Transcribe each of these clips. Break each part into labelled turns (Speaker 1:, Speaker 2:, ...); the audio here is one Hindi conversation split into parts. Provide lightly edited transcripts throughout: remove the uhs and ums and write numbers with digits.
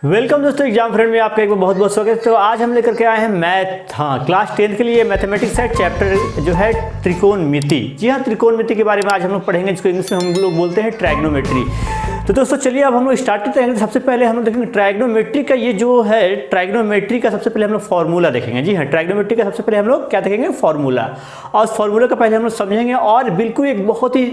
Speaker 1: वेलकम दोस्तों, एग्जाम फ्रेंड में आपका एक बार बहुत बहुत स्वागत है। तो आज हम लेकर के आए हैं मैथ क्लास 10 के लिए मैथमेटिक्स है चैप्टर जो है त्रिकोणमिति। जी हाँ, त्रिकोणमिति के बारे में आज हम लोग पढ़ेंगे, जिसको इंग्लिश में हम लोग बोलते हैं ट्राइग्नोमेट्री। तो दोस्तों चलिए अब हम लोग स्टार्ट करते हैं। सबसे पहले हम लोग देखेंगे ट्राइग्नोमेट्री का, ये जो है ट्राइग्नोमेट्री का सबसे पहले हम लोग फॉर्मूला देखेंगे। जी हाँ, ट्राइग्नोमेट्री का सबसे पहले हम लोग क्या देखेंगे, फॉर्मूला। और उस फॉर्मूला का पहले हम लोग समझेंगे और बिल्कुल एक बहुत ही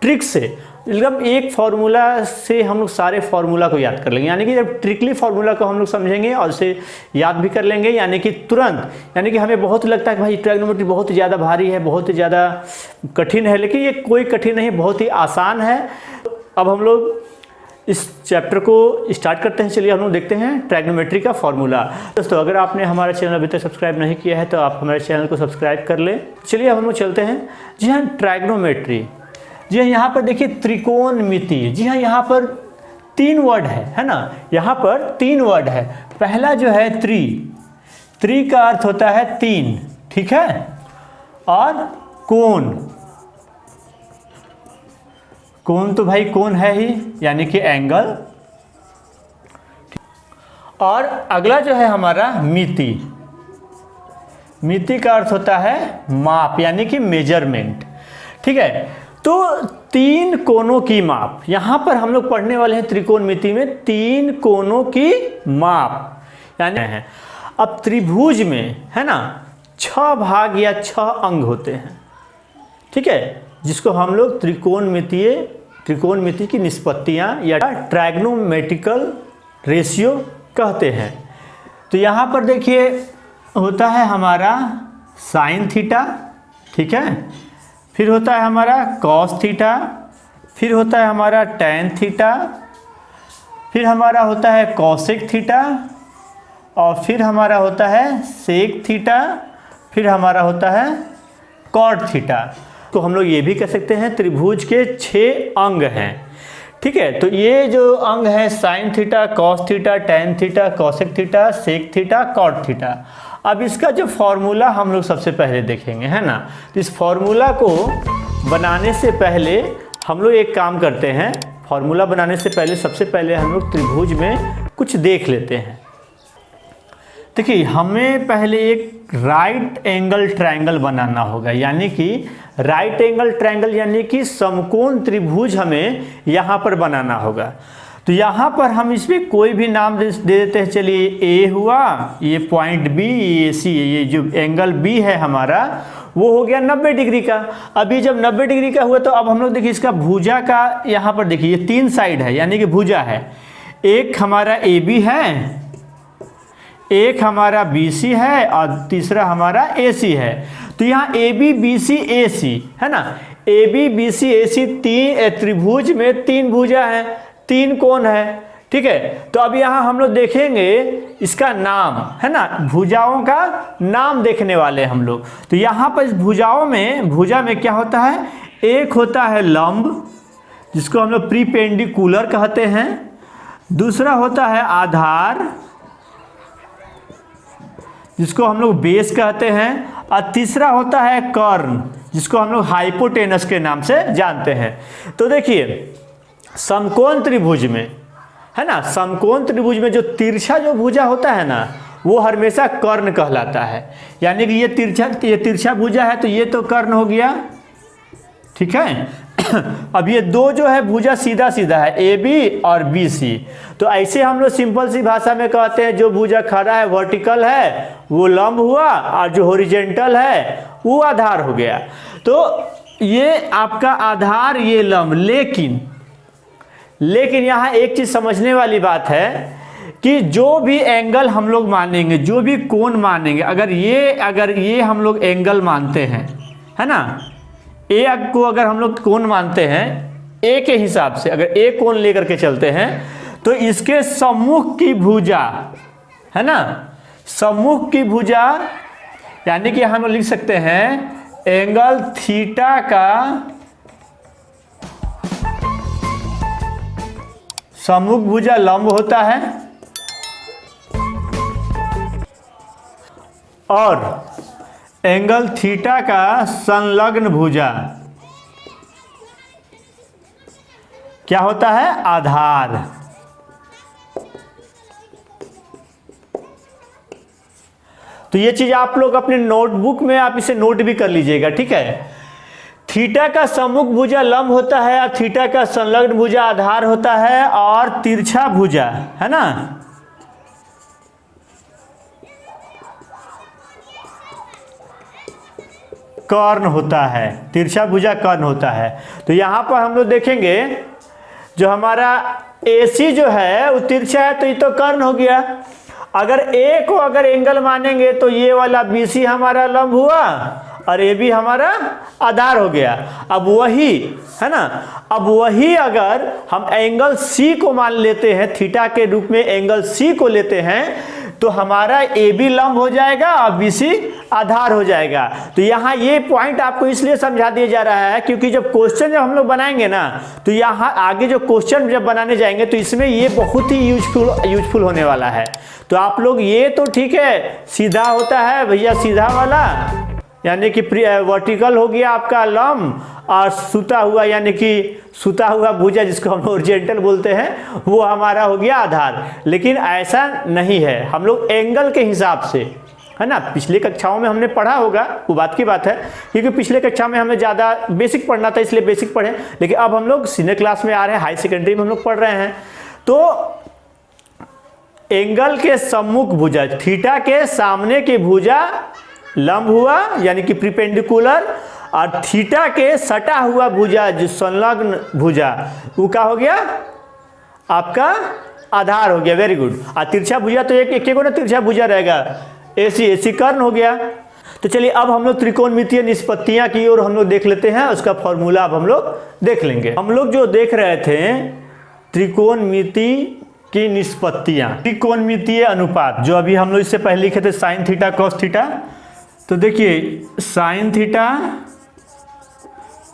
Speaker 1: ट्रिक से, मतलब एक फार्मूला से हम लोग सारे फार्मूला को याद कर लेंगे। यानी कि जब ट्रिकली फार्मूला को हम लोग समझेंगे और उसे याद भी कर लेंगे, यानी कि तुरंत। यानी कि हमें बहुत लगता है कि भाई ट्राइग्नोमेट्री बहुत ही ज़्यादा भारी है, बहुत ही ज़्यादा कठिन है, लेकिन ये कोई कठिन नहीं, बहुत ही आसान है। अब हम लोग इस चैप्टर को स्टार्ट करते हैं। चलिए हम लोग देखते हैं ट्राइग्नोमेट्री का फार्मूला। दोस्तों अगर आपने हमारा चैनल अभी तक सब्सक्राइब नहीं किया है तो आप हमारे चैनल को सब्सक्राइब कर लें। चलिए अब हम लोग चलते हैं। जी हाँ, ट्राइग्नोमेट्री। जी हाँ, यहाँ पर देखिए त्रिकोणमिति। जी हाँ, यहाँ पर 3 वर्ड है ना। यहाँ पर 3 वर्ड है। पहला जो है त्रि का अर्थ होता है 3, ठीक है। और कोण तो भाई कोण है ही, यानी कि एंगल। और अगला जो है हमारा मिति का अर्थ होता है माप, यानी कि मेजरमेंट, ठीक है। तो 3 कोणों की माप यहां पर हम लोग पढ़ने वाले हैं। त्रिकोणमिति में 3 कोणों की माप यानी है। अब त्रिभुज में है ना 6 भाग या 6 अंग होते हैं, ठीक है, जिसको हम लोग त्रिकोणमिति की निष्पत्तियां या ट्राइग्नोमेट्रिकल रेशियो कहते हैं। तो यहां पर देखिए होता है हमारा साइन थीटा, ठीक है। फिर होता है हमारा कॉस थीटा, फिर होता है हमारा टैन थीटा, फिर हमारा होता है कॉसेक थीटा, और फिर हमारा होता है सेक थीटा, फिर हमारा होता है कॉट थीटा। तो हम लोग ये भी कह सकते हैं त्रिभुज के 6 अंग हैं, ठीक है। तो ये जो अंग है sine theta, cos theta, tan theta, cosec theta, sec theta, cot theta. अब इसका जो फॉर्मूला हम लोग सबसे पहले देखेंगे, है ना। तो इस फॉर्मूला को बनाने से पहले हम लोग एक काम करते हैं। फॉर्मूला बनाने से पहले सबसे पहले हम लोग त्रिभुज में कुछ देख लेते हैं। देखिए हमें पहले एक राइट एंगल ट्रायंगल बनाना होगा, यानी कि राइट एंगल ट्रायंगल यानी कि समकोण त्रिभुज हमें यहाँ पर बनाना होगा। तो यहाँ पर हम इसमें कोई भी नाम दे देते हैं। चलिए ए हुआ, ये पॉइंट बी, ये सी, ये जो एंगल बी है हमारा वो हो गया 90 डिग्री का। अभी जब 90 डिग्री का हुआ तो अब हम लोग देखिए इसका भुजा का, यहाँ पर देखिए ये 3 साइड है, यानी कि भुजा है। एक हमारा ए बी है, एक हमारा बी सी है, और तीसरा हमारा ए सी है। तो यहाँ ए बी बी सी ए सी है ना। ए बी बी सी ए सी 3 त्रिभुज में 3 भुजा है, 3 कोण है, ठीक है। तो अब यहाँ हम लोग देखेंगे इसका नाम, है ना, भुजाओं का नाम देखने वाले हम लोग। तो यहाँ पर इस भुजा में क्या होता है, एक होता है लंब, जिसको हम लोग प्रीपेंडिकुलर कहते हैं। दूसरा होता है आधार, जिसको हम लोग बेस कहते हैं। और तीसरा होता है कर्ण, जिसको हम लोग हाइपोटेनस के नाम से जानते हैं। तो देखिए समकोण त्रिभुज में, है ना, समकोण त्रिभुज में जो तिरछा जो भुजा होता है ना, वो हमेशा कर्ण कहलाता है। यानी कि ये तिरछा भुजा है तो ये तो कर्ण हो गया, ठीक है। अब ये 2 जो है भुजा सीधा सीधा है, ए बी और बी सी। तो ऐसे हम लोग सिंपल सी भाषा में कहते हैं जो भुजा खड़ा है वर्टिकल है वो लंब हुआ, और जो हॉरिजॉन्टल है वो आधार हो गया। तो ये आपका आधार, ये लंब। लेकिन यहाँ एक चीज समझने वाली बात है कि जो भी एंगल हम लोग मानेंगे, जो भी कोण मानेंगे, अगर ये हम लोग एंगल मानते हैं, है ना, ए को अगर हम लोग कोण मानते हैं, ए के हिसाब से अगर ए कोण लेकर के चलते हैं, तो इसके सम्मुख की भुजा, है ना, सम्मुख की भुजा, यानी कि हम लिख सकते हैं एंगल थीटा का सम्मुख भुजा लंब होता है, और एंगल थीटा का संलग्न भुजा क्या होता है, आधार। तो ये चीज़ आप लोग अपने नोटबुक में आप इसे नोट भी कर लीजिएगा, ठीक है। थीटा का सम्मुख भुजा लंब होता है और थीटा का संलग्न भुजा आधार होता है और तिरछा भुजा, है ना, कर्ण होता है। तिरछा भुजा कर्ण होता है। तो यहाँ पर हम लोग देखेंगे जो हमारा AC जो है वो तिरछा है, तो ये तो कर्ण हो गया। अगर A को अगर एंगल मानेंगे तो ये वाला BC हमारा लंब हुआ और AB हमारा आधार हो गया। अब वही है ना, अब वही अगर हम एंगल C को मान लेते हैं, थीटा के रूप में एंगल C को लेते हैं, तो हमारा AB लंब हो जाएगा और BC आधार हो जाएगा। तो यहाँ ये पॉइंट आपको इसलिए समझा दिया जा रहा है क्योंकि जब क्वेश्चन जब हम लोग बनाएंगे ना, तो यहाँ आगे जो क्वेश्चन जब बनाने जाएंगे तो इसमें ये बहुत ही यूजफुल होने वाला है। तो आप लोग ये तो ठीक है, सीधा होता है भैया, सीधा वाला यानी कि वर्टिकल हो गया आपका लंब, और सुता हुआ यानी कि सुता हुआ भुजा जिसको हम ओरिजेंटल बोलते हैं वो हमारा हो गया आधार। लेकिन ऐसा नहीं है, हम लोग एंगल के हिसाब से, है ना। पिछले कक्षाओं में हमने पढ़ा होगा, वो बात की बात है, क्योंकि पिछले कक्षा में हमें ज़्यादा बेसिक पढ़ना था इसलिए बेसिक पढ़े, लेकिन अब हम लोग सीनियर क्लास में आ रहे हैं, हाई सेकेंडरी में हम लोग पढ़ रहे हैं। तो एंगल के सम्मुख भुजा, थीटा के सामने की भुजा लंब हुआ यानी कि प्रीपेंडिकुलर, और थीटा के सटा हुआ भुजा जो संलग्न भुजा वो क्या हो गया आपका आधार हो गया। Very good. और तिरछा भुजा तो एक ना तिरछा भुजा रहेगा, AC कर्ण हो गया। तो चलिए अब हम लोग त्रिकोणमितीय निष्पत्तियां की ओर हम लोग देख लेते हैं, उसका फॉर्मूला अब हम लोग देख लेंगे। हम लोग जो देख रहे थे त्रिकोणमिति की निष्पत्तियां, त्रिकोणमितीय अनुपात, जो अभी हम लोग इससे पहले लिखे थे साइन थीटा कॉस थीटा। तो देखिए sine theta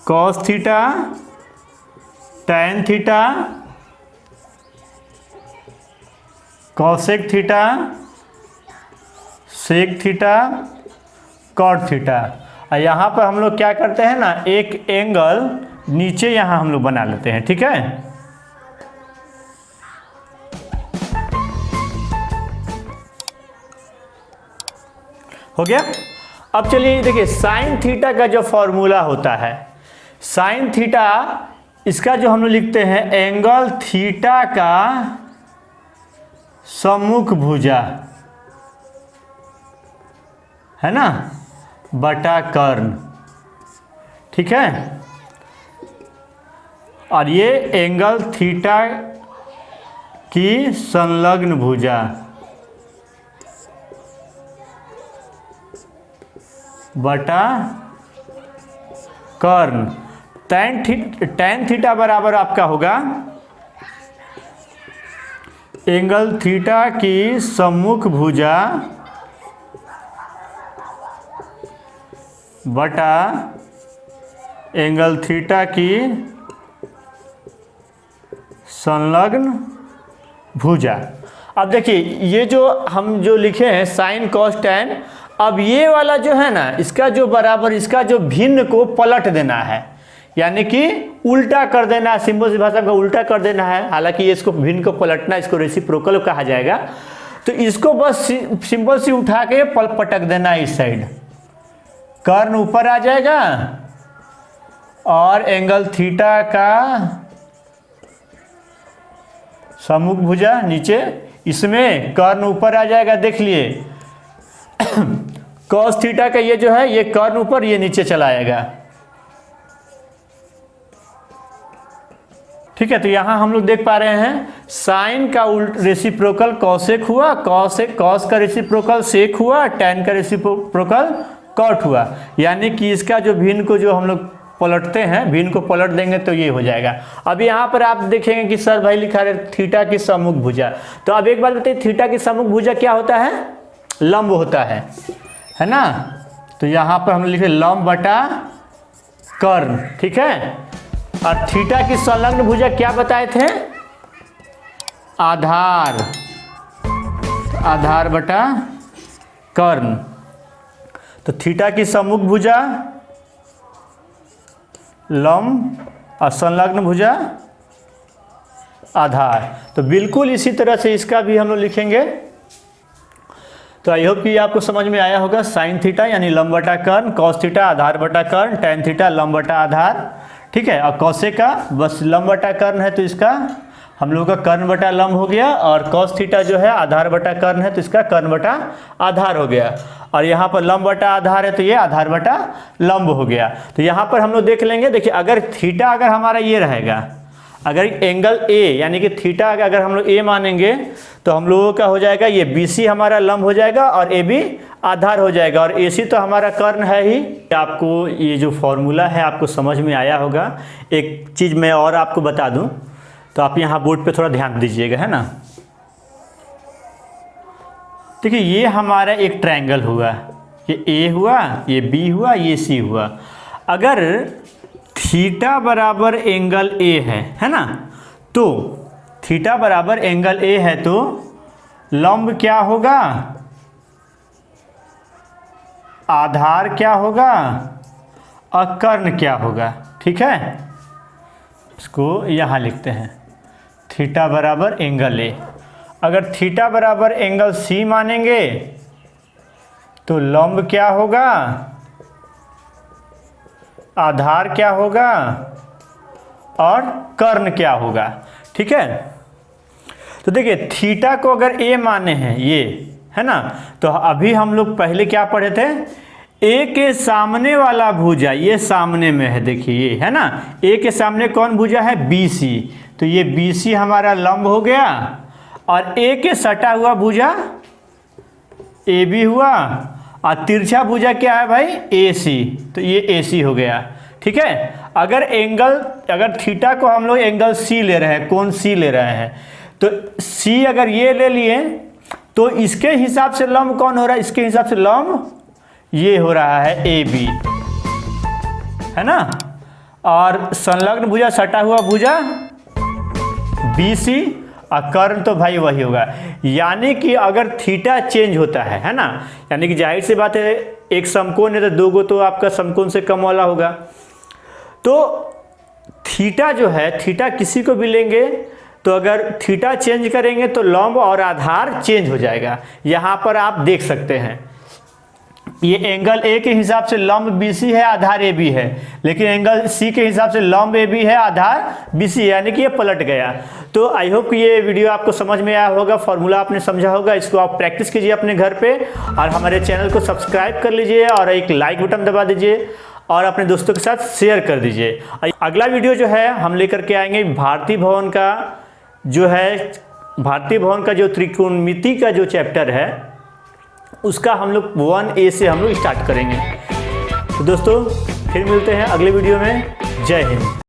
Speaker 1: cos theta tan theta cosec theta sec theta cot theta. और यहाँ पर हम लोग क्या करते हैं ना, एक एंगल नीचे यहाँ हम लोग बना लेते हैं, ठीक है। हो गया। अब चलिए देखिए साइन थीटा का जो फॉर्मूला होता है, साइन थीटा इसका जो हम लोग लिखते हैं एंगल थीटा का सम्मुख भुजा, है ना, बटा कर्ण, ठीक है। और ये एंगल थीटा की संलग्न भुजा बटा कर्ण। टैन थीटा बराबर आपका होगा एंगल थीटा की सम्मुख भुजा बटा एंगल थीटा की संलग्न भुजा। अब देखिए ये जो हम जो लिखे हैं साइन कॉस टैन, अब ये वाला जो है ना, इसका जो बराबर इसका जो भिन्न को पलट देना है, यानी कि उल्टा कर देना है, सिंपल सी भाषा में उल्टा कर देना है। हालांकि ये इसको भिन्न को पलटना, इसको रेसिप्रोकल कहा जाएगा। तो इसको बस सिंपल सी उठा के पटक देना है इस साइड, कर्ण ऊपर आ जाएगा और एंगल थीटा का सम्मुख भुजा नीचे, इसमें कर्ण ऊपर आ जाएगा। देख लिए कॉस थीटा का ये जो है ये कर्ण ऊपर, ये नीचे चला आएगा, ठीक है। तो यहां हम लोग देख पा रहे हैं साइन का रेसिप्रोकल कॉसेक हुआ, कॉस का रेसिप्रोकल सेक हुआ, टैन का रेसिप्रोकल कॉट हुआ। यानी कि इसका जो भिन्न को जो हम लोग पलटते हैं, भिन्न को पलट देंगे तो ये हो जाएगा। अब यहाँ पर आप देखेंगे कि सर भाई लिखा है थीटा की सम्मुख भुजा। तो अब एक बात बताइए, थीटा की सम्मुख भुजा क्या होता है? लंब होता है ना। तो यहाँ पर हम लिखे लंब बटा कर्ण, ठीक है। और थीटा की संलग्न भुजा क्या बताए थे? आधार, आधार बटा कर्ण। तो थीटा की सम्मुख भुजा लंब और संलग्न भुजा आधार। तो बिल्कुल इसी तरह से इसका भी हम लोग लिखेंगे। तो आई होप कि आपको समझ में आया होगा। साइन थीटा यानी लंब बटा कर्ण, कॉस थीटा आधार बटा कर्ण, टैन थीटा लंब बटा आधार, ठीक है। और कॉसे का बस लंब बटा कर्ण है तो इसका हम लोगों का कर्ण बटा लंब हो गया, और कॉस थीटा जो है आधार बटा कर्ण है तो इसका कर्ण बटा आधार हो गया, और यहाँ पर लंब बटा आधार है तो ये आधार बटा लंब हो गया। तो यहाँ पर हम लोग देख लेंगे, देखिए अगर थीटा अगर हमारा ये रहेगा, अगर एंगल ए यानी कि थीटा अगर हम लोग ए मानेंगे तो हम लोगों का हो जाएगा ये BC हमारा लंब हो जाएगा और AB आधार हो जाएगा, और AC तो हमारा कर्ण है ही। आपको ये जो फॉर्मूला है आपको समझ में आया होगा। एक चीज़ मैं और आपको बता दूं, तो आप यहाँ बोर्ड पे थोड़ा ध्यान दीजिएगा, है ना। देखिए ये हमारा एक ट्रायंगल हुआ, ये A हुआ, ये B हुआ, ये C हुआ। अगर थीटा बराबर एंगल A है ना, तो थीटा बराबर एंगल A है तो लंब क्या होगा, आधार क्या होगा और कर्ण क्या होगा, ठीक है। इसको यहाँ लिखते हैं, थीटा बराबर एंगल A। अगर थीटा बराबर एंगल C मानेंगे तो लंब क्या होगा, आधार क्या होगा और कर्ण क्या होगा, ठीक है। तो देखिए थीटा को अगर A माने हैं ये, है ना, तो अभी हम लोग पहले क्या पढ़े थे, A के सामने वाला भुजा, ये सामने में है, देखिए ये है ना, A के सामने कौन भुजा है, BC, तो ये BC हमारा लंब हो गया, और A के सटा हुआ भुजा AB हुआ, और तिरछा भुजा क्या है भाई, AC, तो ये AC हो गया, ठीक है। अगर थीटा को हम लोग एंगल C ले रहे हैं, कोण C ले रहे हैं, तो C अगर ये ले लिए तो इसके हिसाब से लंब कौन हो रहा है, इसके हिसाब से लंब ये हो रहा है AB, है ना, और संलग्न भुजा सटा हुआ भुजा BC, और कर्ण तो भाई वही होगा। यानी कि अगर थीटा चेंज होता है ना, यानी कि जाहिर सी बात है एक समकोण है तो दो गो तो आपका समकोण से कम वाला होगा। तो थीटा जो है, थीटा किसी को भी लेंगे तो अगर थीटा चेंज करेंगे तो लंब और आधार चेंज हो जाएगा। यहाँ पर आप देख सकते हैं ये एंगल A के हिसाब से लंब BC है, आधार AB है, लेकिन एंगल C के हिसाब से लंब AB है, आधार BC है, यानी कि ये पलट गया। तो आई होप कि ये वीडियो आपको समझ में आया होगा, फॉर्मूला आपने समझा होगा। इसको आप प्रैक्टिस कीजिए अपने घर पे, और हमारे चैनल को सब्सक्राइब कर लीजिए और एक लाइक बटन दबा दीजिए और अपने दोस्तों के साथ शेयर कर दीजिए। अगला वीडियो जो है हम लेकर के आएंगे भारतीय भवन का जो त्रिकोणमिति का जो चैप्टर है उसका हम लोग 1A से हम लोग स्टार्ट करेंगे। तो दोस्तों फिर मिलते हैं अगले वीडियो में। जय हिंद।